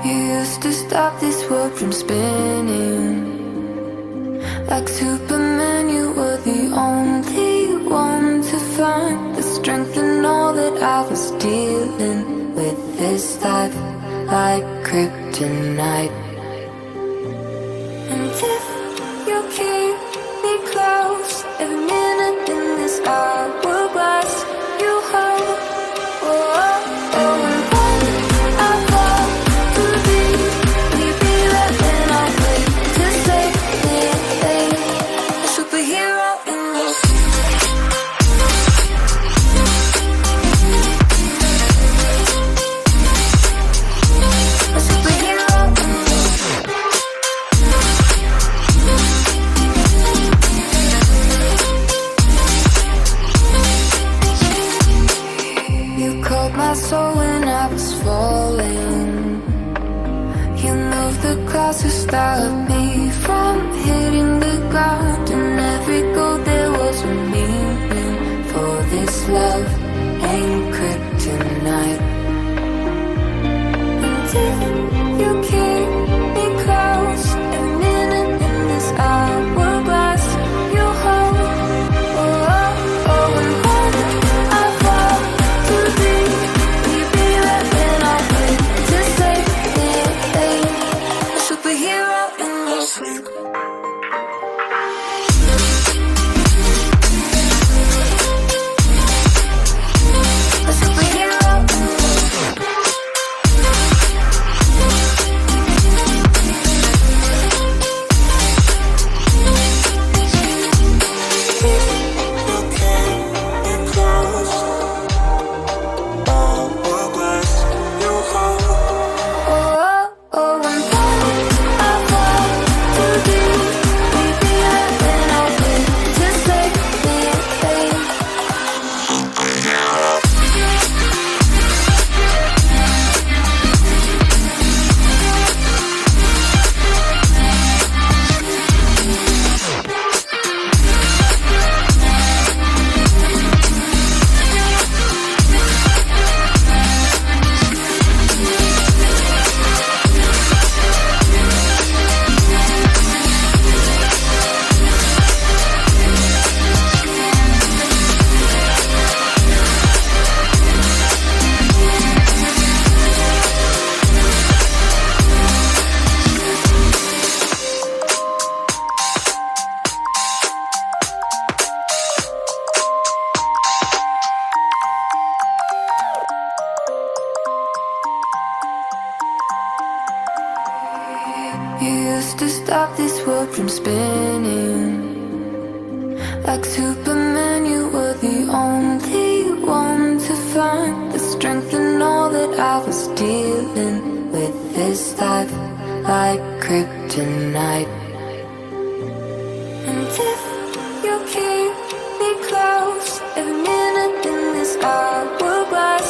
You used to stop this world from spinning. Like Superman, you were the only one to find the strength in all that I was dealing with this life, like kryptonite. And if you keep me close, every minute in this hourglass you hold. Oh, oh, oh, and when I fall to be, will you be there when I wait to save me? A superhero in your a superhero in you called my soul when I was falling. You moved the clouds to stop me from hitting the ground. And every goal there was a meaning. For this love ain't kryptonite. And if you keep me close, every minute in this hourglass you hold. Oh, oh, oh, and when I fall to be, will you be there when I wait to save me? A superhero in your sleep. A superhero in your sleep. Oh, oh, oh, and when I fall to be, will you be there when I wait to save me? You used to stop this world from spinning. Like Superman, you were the only one to find the strength in all that I was dealing with this life, like kryptonite. And if you keep me close, every minute in this hourglass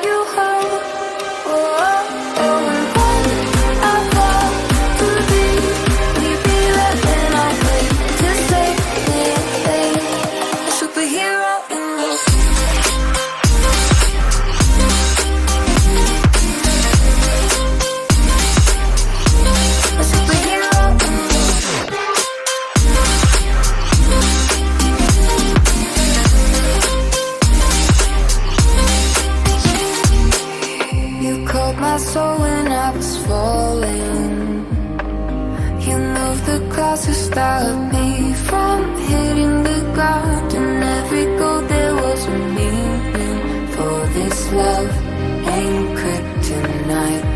you hold. Oh, oh, oh, and when I fall to be, will you be there when I wait to save me? A superhero in your a superhero in your You called my soul when I was falling. You moved the clouds to stop me from hitting the ground. And every goal there was a meaning. For this love ain't kryptonite.